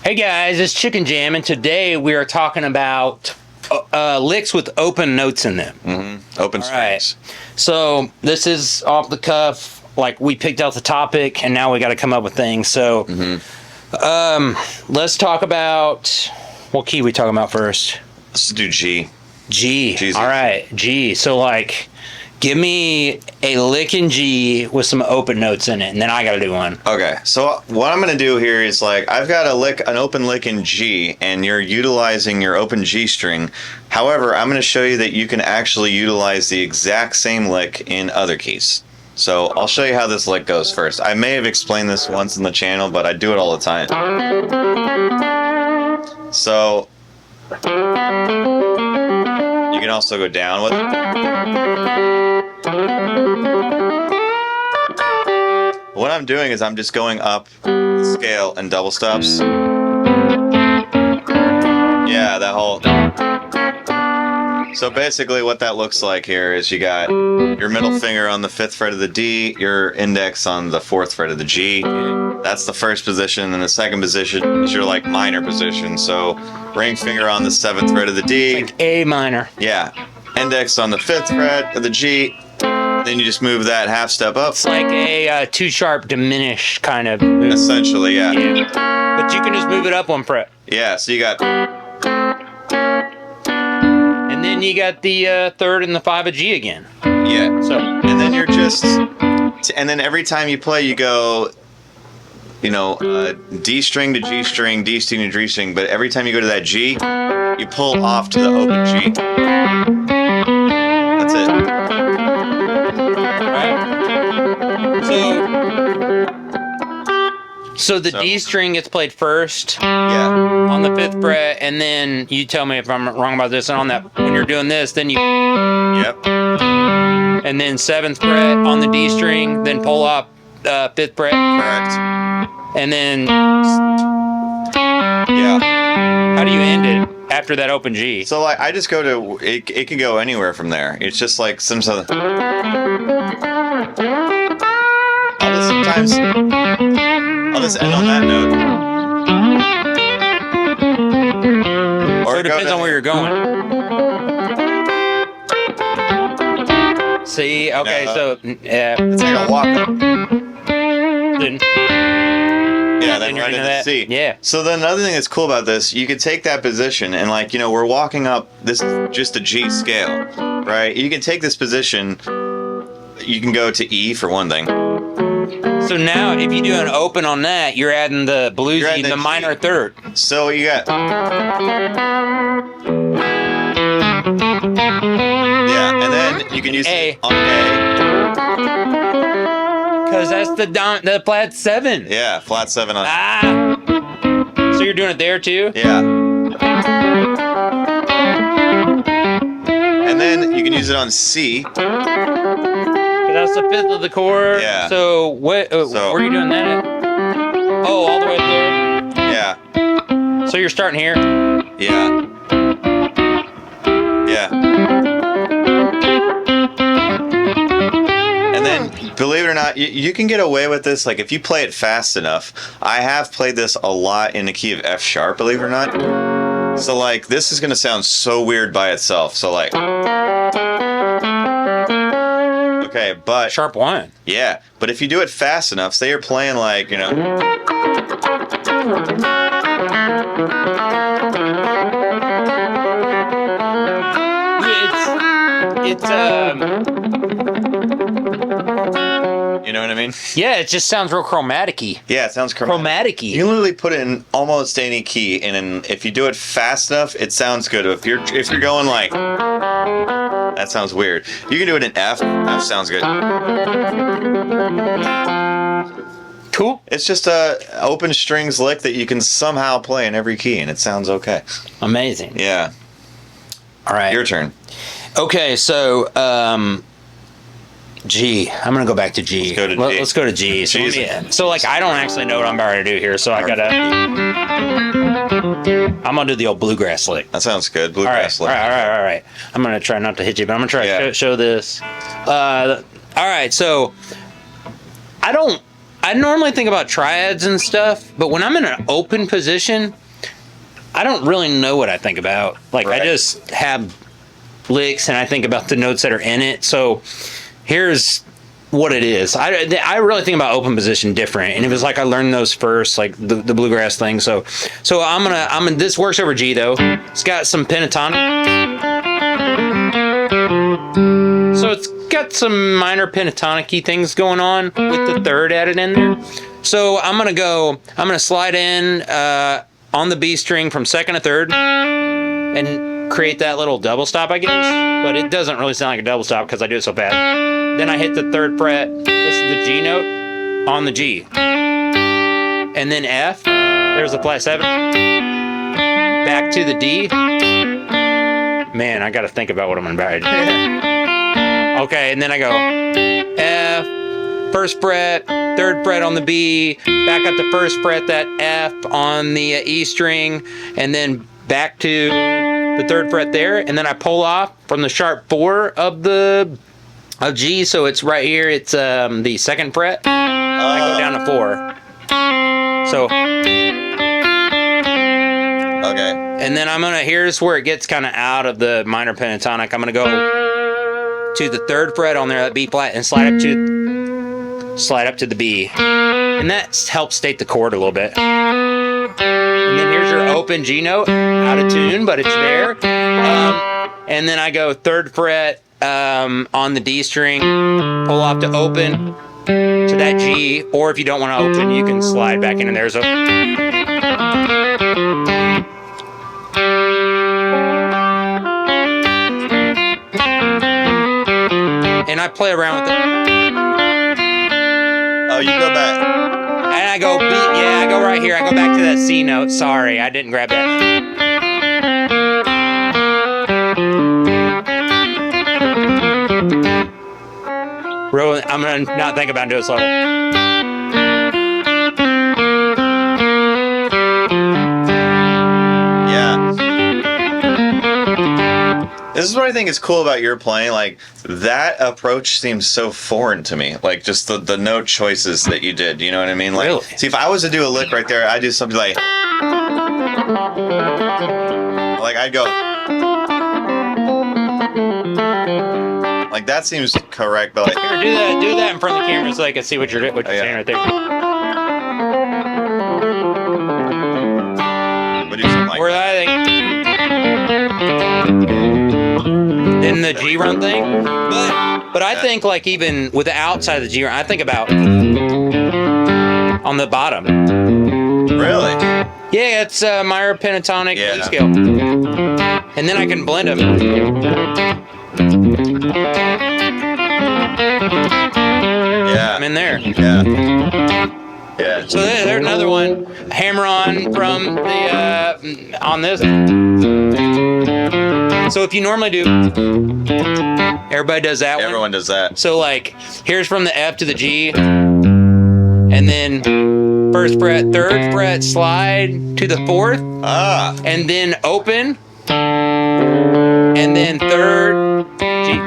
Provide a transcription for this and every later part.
Hey guys, it's Chicken Jam, and today we are talking about licks with open notes in them. Mm-hmm. Open strings. Right. So this is off the cuff, like we picked out the topic, and now we got to come up with things. So, let's talk about what key we talking about first. Let's do G. G. G's All right, G. So like, give me a lick in G with some open notes in it, and then I got to do one. Okay, so what I'm going to do here is like, I've got an open lick in G, and you're utilizing your open G string. However, I'm going to show you that you can actually utilize the exact same lick in other keys. So I'll show you how this lick goes first. I may have explained this once in the channel, but I do it all the time. So you can also go down with it. What I'm doing is I'm just going up the scale and double stops. Yeah, that whole... So basically what that looks like here is you got your middle finger on the 5th fret of the D, your index on the 4th fret of the G. That's the first position, and the second position is your like minor position. So ring finger on the 7th fret of the D. Like A minor. Yeah. Index on the 5th fret of the G. Then you just move that half step up. It's like a 2-sharp diminish kind of move. Essentially, yeah. But you can just move it up 1 fret. Yeah, so you got... And then you got the 3rd and the 5 of G again. Yeah. So, and then you're just... And then every time you play, you go... You know, D string to G string, D string to G string, but every time you go to that G, you pull off to the open G. That's it. So the D string gets played first. Yeah. On the 5th fret, and then you tell me if I'm wrong about this. And on that, when you're doing this, then you. Yep. And then 7th fret on the D string, then pull up 5th fret. Correct. And then. Yeah. How do you end it after that open G? So like, I just go to it can go anywhere from there. It's just like some sort of. I'll just end on that note. Or it depends on where you're going. See, okay, so it's like a walk up. Then, then right into the C. Yeah. So then another thing that's cool about this, you could take that position and like, you know, we're walking up, this is just a G scale, right? You can take this position, you can go to E for one thing. So now, if you do an open on that, you're adding the bluesy, the minor 3rd. So you got... Yeah, and then you can use A. it on A. Because that's the flat 7. Yeah, flat 7 on... So you're doing it there too? Yeah. And then you can use it on C. That's the 5th of the chord. Yeah. So what? Where are you doing that at? Oh, all the way up there. Yeah. So you're starting here. Yeah. Yeah. And then, believe it or not, you can get away with this. Like if you play it fast enough. I have played this a lot in the key of F sharp. Believe it or not. So like this is gonna sound so weird by itself. So like. Okay, but... Sharp 1. Yeah, but if you do it fast enough, say you're playing like, you know... It's You know what I mean? Yeah, it just sounds real chromatic-y. Yeah, it sounds chromatic-y. You can literally put it in almost any key, and if you do it fast enough, it sounds good. If you're going like... That sounds weird. You can do it in F. F sounds good. Cool. It's just a open strings lick that you can somehow play in every key, and it sounds okay. Amazing. Yeah. All right. Your turn. Okay, so G. I'm gonna go back to G. Let's go to G. So like I don't actually know what I'm about to do here, so I gotta. I'm gonna do the old bluegrass lick. That sounds good. Bluegrass lick. All right. I'm gonna try not to hit you, but I'm gonna try to show this. All right, so I don't I normally think about triads and stuff, but when I'm in an open position, I don't really know what I think about. Like, I just have licks and I think about the notes that are in it. So here's what it is. I really think about open position different, and it was like I learned those first, like the bluegrass thing. So this works over G though. It's got some pentatonic, so it's got some minor pentatonic-y things going on with the third added in there. So I'm gonna slide in on the B string from second to third and create that little double stop, I guess, but it doesn't really sound like a double stop because I do it so fast. Then I hit the third fret. This is the G note on the G. And then F. There's the flat 7. Back to the D. Man, I got to think about what I'm about to do. Okay, and then I go F, first fret, third fret on the B, back up to first fret, that F on the E string, and then back to the third fret there, and then I pull off from the sharp 4 of G, so it's right here. It's the second fret. I go down to 4. So okay. And then here's where it gets kind of out of the minor pentatonic. I'm gonna go to the third fret on there, that B flat, and slide up to the B, and that helps state the chord a little bit. And then here's your open G note, out of tune, but it's there. And then I go third fret on the D string, pull off to open to that G, or if you don't want to open, you can slide back in, and there's a. And I play around with it. Oh, you go back. And I go B, I go right here. I go back to that C note. Sorry, I didn't grab that. I'm gonna not think about it, do it slow. Yeah. This is what I think is cool about your playing. Like, that approach seems so foreign to me. Like, just the note choices that you did. You know what I mean? Like, really? See, if I was to do a lick right there, I'd do something like I'd go. Like, that seems correct, but like, here, do that in front of the camera so I can see what you're saying right there. But do something like Where I think in the G run thing, but I think like even with the outside of the G run, I think about on the bottom. Really? Yeah, it's minor pentatonic Yeah. scale, and then I can blend them. Yeah. I'm in there. Yeah. Yeah. So there's another one. Hammer on from the on this. So if you normally do, everybody does that one. Everyone does that. So like, here's from the F to the G, and then first fret, third fret, slide to the fourth, and then open, and then third G.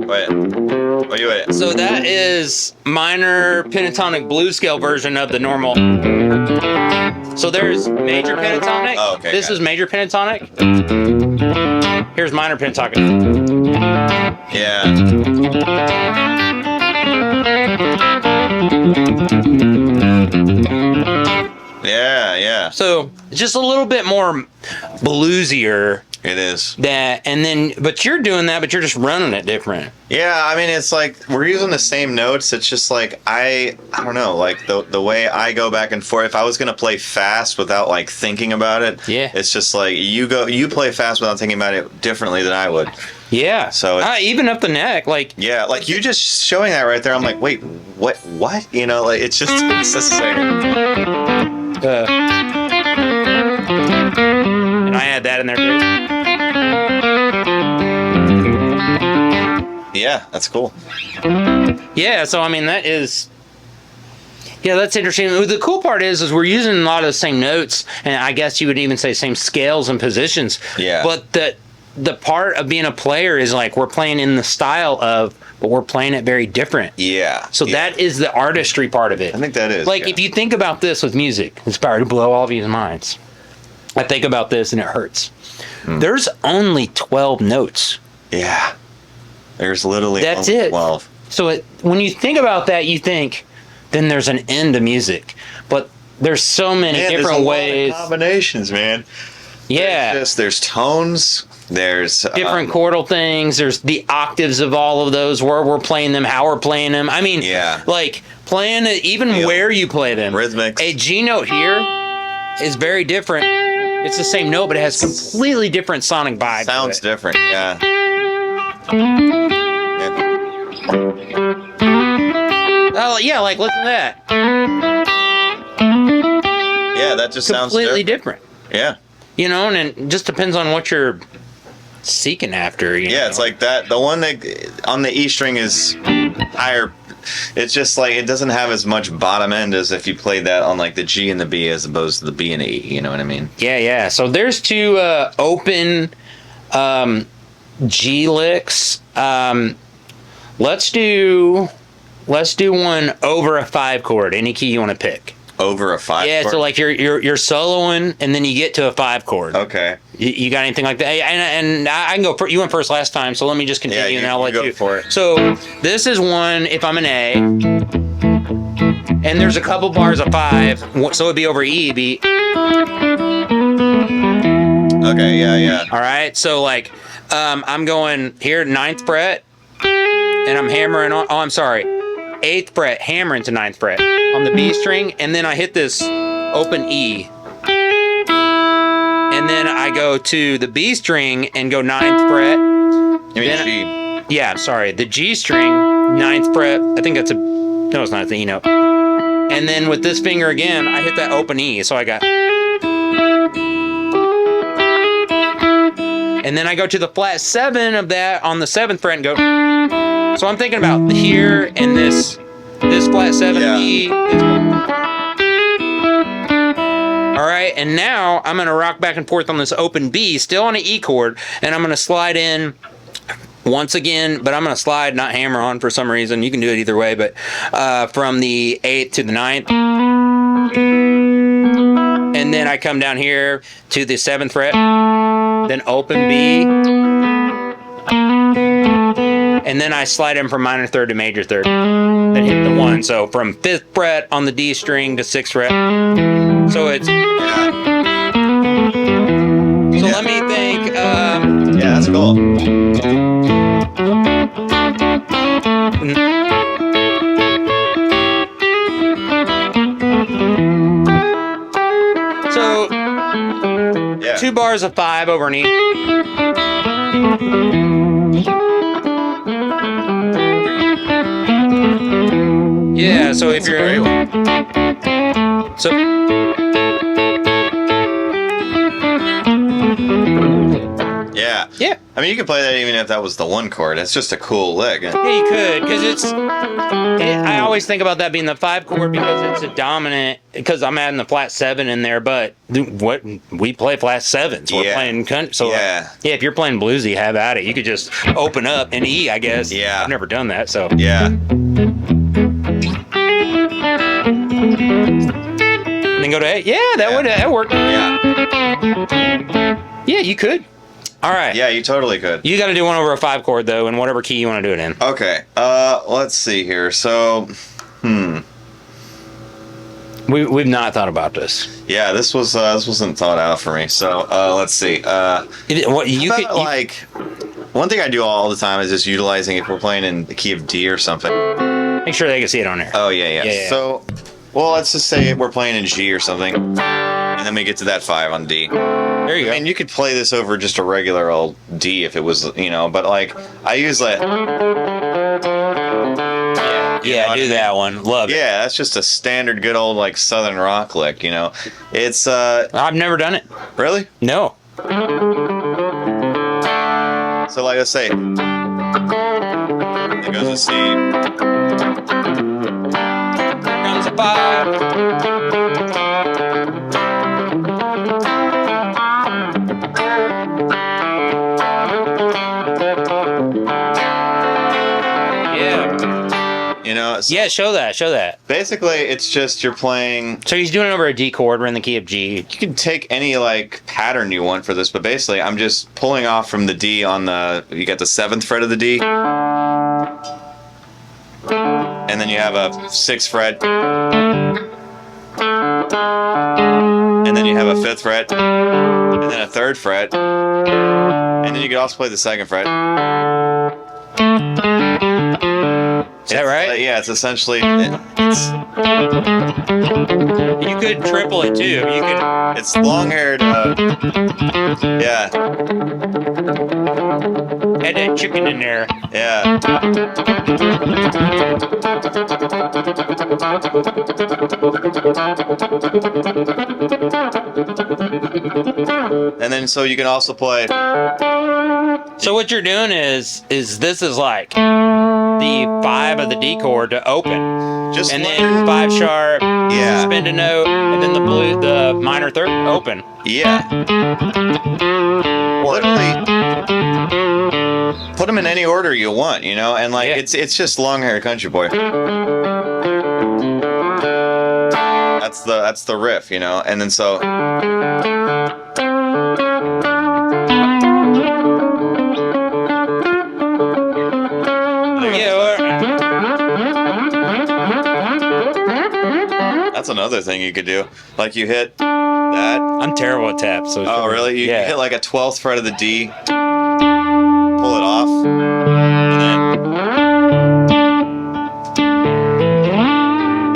Wait. So that is minor pentatonic blues scale version of the normal. So there's major pentatonic. Oh, okay. This is major pentatonic. Here's minor pentatonic. Yeah. Yeah. So just a little bit more bluesier. It is. But you're doing that, but you're just running it different. Yeah, I mean, it's like we're using the same notes. It's just like I don't know, like the way I go back and forth. If I was gonna play fast without like thinking about it, yeah, it's just like you play fast without thinking about it differently than I would. Yeah. So even up the neck, like like you just showing that right there. I'm like, wait, what? You know, like it's just a second. And I had that in there too. Yeah, that's cool. Yeah, so I mean that's interesting. The cool part is we're using a lot of the same notes, and I guess you would even say same scales and positions. Yeah. But the part of being a player is like we're playing in the style of, but we're playing it very different. Yeah. So that is the artistry part of it. I think that is. Like if you think about this with music, it's power to blow all of your minds. I think about this and it hurts. There's only 12 notes. Yeah. There's literally That's only it. 12. So when you think about that, you think, then there's an end to music. But there's so many different ways. Lot of combinations, man. Yeah. There's tones. There's different chordal things. There's the octaves of all of those, where we're playing them, how we're playing them. I mean, like playing it, even where you play them. Rhythmics. A G note here is very different. It's the same note, but it has completely different sonic vibe. Sounds different, yeah. Oh, yeah, like listen to that. Yeah, that just sounds completely different. Yeah. You know, and it just depends on what you're seeking after. You know? It's like that. The one that on the E string is higher. It's just like it doesn't have as much bottom end as if you played that on like the G and the B as opposed to the B and the E. You know what I mean? Yeah. So there's two open G licks. Let's do one over a 5 chord. Any key you want to pick. Over a 5 Yeah, chord? so like you're soloing and then you get to a 5 chord. Okay. You got anything like that? And I can go. You went first last time, so let me just continue and I'll let you go for it. So this is one if I'm an A, and there's a couple bars of 5, so it'd be over E, B. Okay. Yeah. All right. So like, I'm going here 9th fret, and I'm hammering on. Oh, I'm sorry, 8th fret, hammering to 9th fret on the B string, and then I hit this open E. And then I go to the B string and go 9th fret. You mean G? Yeah, sorry. The G string, 9th fret. I think that's no, it's not the E note. And then with this finger again, I hit that open E. So I got. And then I go to the flat 7 of that on the 7th fret and go. So I'm thinking about here and this flat 7 E. All right, and now I'm going to rock back and forth on this open B, still on an E chord, and I'm going to slide in once again, but I'm going to slide, not hammer on for some reason. You can do it either way, but from the 8th to the 9th. And then I come down here to the 7th fret, then open B, and then I slide in from minor third to major third, then hit the 1. So from 5th fret on the D string to 6th fret. So it's. So let me think. Yeah, that's cool. So 2 bars of 5 over an E. Yeah, so if you're. So. Yeah. I mean, you could play that even if that was the 1 chord. It's just a cool lick. Yeah, you could, because I always think about that being the 5 chord because it's a dominant. Because I'm adding the flat 7 in there, but what we play flat 7s. We're playing country. So if you're playing bluesy, have at it. You could just open up an E, I guess. Yeah. I've never done that, so. Yeah. And then go to A. Yeah, that worked. Yeah. Yeah, you could. All right. Yeah, you totally could. You got to do one over a 5 chord though, in whatever key you want to do it in. Okay. Let's see here. So, We've not thought about this. Yeah, this wasn't thought out for me. So, let's see. One thing I do all the time is just utilizing if we're playing in the key of D or something. Make sure they can see it on there. Oh yeah. So, well, let's just say we're playing in G or something, and then we get to that 5 on D. There you go. And you could play this over just a regular old D if it was, but like I use that. Yeah, do that one. Love it. Yeah, that's just a standard good old like Southern rock lick, It's I've never done it. Really? No. So like let's say it goes to C. Here comes a 5. So Yeah, show that. basically, it's just you're playing. So he's doing it over a D chord. We're in the key of G. You can take any like pattern you want for this, but basically, I'm just pulling off from the D on the. You got the 7th fret of the D, and then you have a 6th fret, and then you have a 5th fret, and then a 3rd fret, and then you can also play the 2nd fret. Is that right? Yeah, it's essentially. You could triple it too. You could. It's long-haired. Yeah. Add that chicken in there. Yeah. And then so you can also play. So what you're doing is this is like the 5 of the D chord to open, Just and then 5 sharp, Yeah. spin a note, and then the minor 3rd open. Yeah. Literally. Put them in any order you want, you know, and like Yeah. it's just long-haired country boy. That's the riff, you know, and then so. That's another thing you could do. Like you hit that. I'm terrible at taps. So Oh, really? You yeah. hit like a 12th fret of the D, pull it off,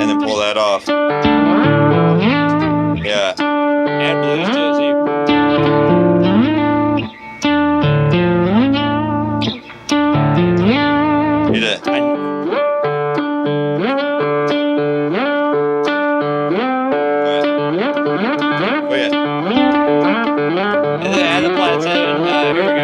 and then pull that off. Yeah. Add blues to it. You did. Oh, yeah. Add the flat 7. Here we go.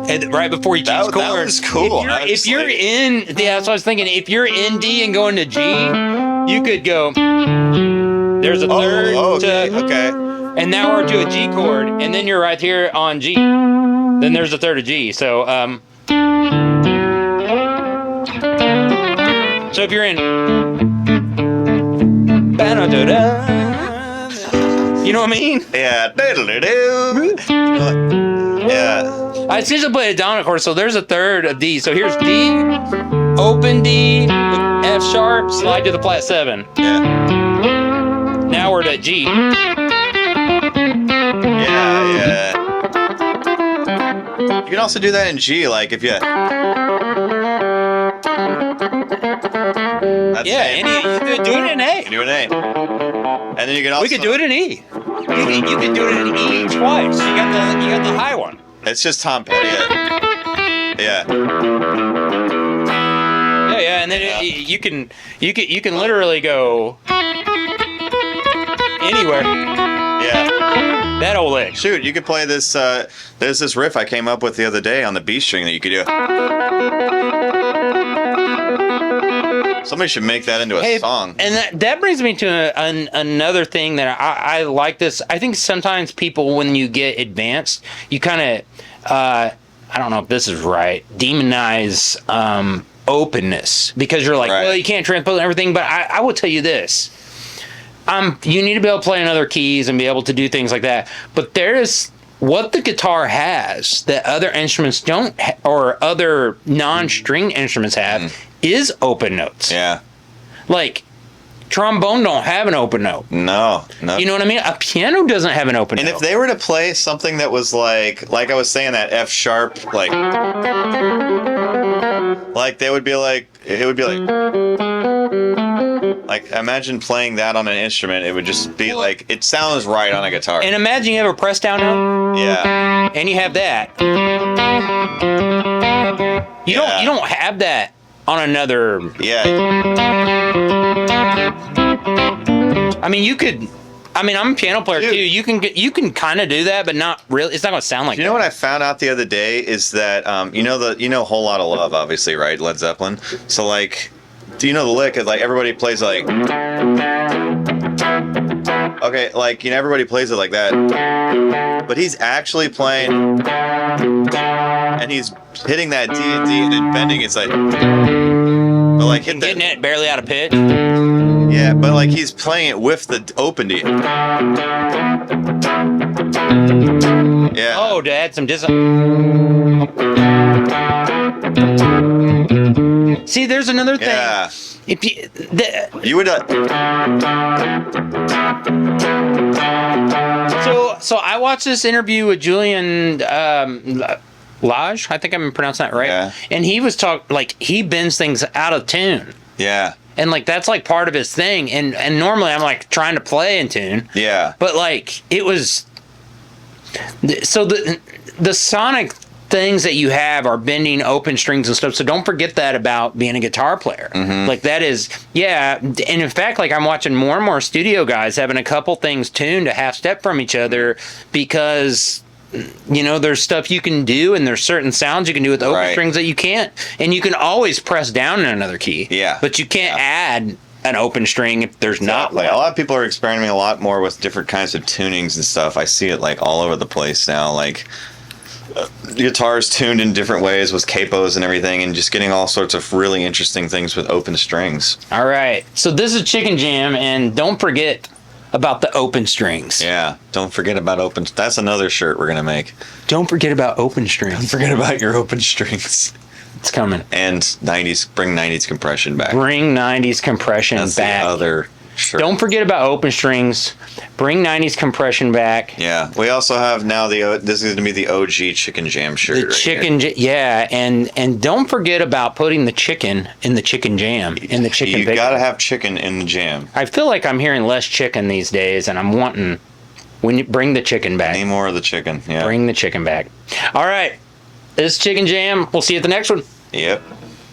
And right before you change chords. That was cool. If you're in, yeah, that's what I was thinking. If you're in D and going to G, you could go. There's a third okay. and now we're to a G chord, and then you're right here on G. Then there's a 3rd of G. So so if you're in, you know what I mean? Yeah. Yeah. I essentially play a dominant chord, so there's a 3rd of D. So here's D, open D, F sharp, slide to the flat 7. Yeah. Now we're at G. Yeah. You can also do that in G, like if you. That's Yeah, A. and you could do it in A. You can do an A. And then you can also. We could do it in E. You could do it in E twice. You got the high one. It's just Tom Petty. Yeah. Yeah, and then you can literally go anywhere. Yeah. That old lick. Shoot, you could play this. There's this riff I came up with the other day on the B string that you could do. Somebody should make that into a song. And that brings me to another thing that I like this. I think sometimes people, when you get advanced, you kind of, I don't know if this is right, demonize openness. Because you're like, well, you can't transpose everything. But I will tell you this. You need to be able to play in other keys and be able to do things like that. But there is what the guitar has that other instruments don't, or other non-string instruments have, is open notes. Yeah. Like, trombone don't have an open note. No. You know what I mean? A piano doesn't have an open note. And if they were to play something that was like I was saying, that F sharp, like they would be like, it would be like imagine playing that on an instrument. It would just be like, it sounds right on a guitar. And imagine you have a press down note. Yeah. And you have that. You don't have that on another. Yeah. I mean, you could. I mean, I'm a piano player too. You can kind of do that, but not really. It's not going to sound like. You know what I found out the other day is that you know Whole Lot of Love, obviously, right? Led Zeppelin. So like, do you know the lick? Like everybody plays like. Okay, like everybody plays it like that, but he's actually playing. and he's hitting that D and D and then bending. It's like, but like hit And that. getting it barely out of pitch. Yeah, but like he's playing it with the open D. Yeah. Oh, to add some See, there's another thing. Yeah. If you, You would. So I watched this interview with Julian Lage. I think I'm pronouncing that right. Yeah. And he was he bends things out of tune. Yeah. And like that's like part of his thing. And normally I'm like trying to play in tune. Yeah. But like it was so the sonic things that you have are bending open strings and stuff. So don't forget that about being a guitar player. Mm-hmm. Like that is, yeah. And in fact, like I'm watching more and more studio guys having a couple things tuned a half step from each other because, you know, there's stuff you can do and there's certain sounds you can do with open strings that you can't. And you can always press down in another key. Yeah. But you can't add an open string if there's not Like one. a lot of people are experimenting a lot more with different kinds of tunings and stuff. I see it like all over the place now. Like guitars tuned in different ways with capos and everything, and just getting all sorts of really interesting things with open strings. All right. So this is Chicken Jam, and don't forget about the open strings. Yeah, don't forget about open. That's another shirt we're gonna make. Don't forget about open strings. Don't forget about your open strings. It's coming. And 90s, bring 90s compression back. Bring 90s compression That's back. the other shirt. Don't forget about open strings. Bring 90s compression back. Yeah, we also have now this is gonna be the OG Chicken Jam shirt. The chicken, yeah, and don't forget about putting the chicken in the chicken jam, in the chicken. You gotta have chicken in the jam. I feel like I'm hearing less chicken these days, and I'm wanting when you bring the chicken back. Any more of the chicken? Yeah. Bring the chicken back. All right, this is Chicken Jam. We'll see you at the next one. Yep.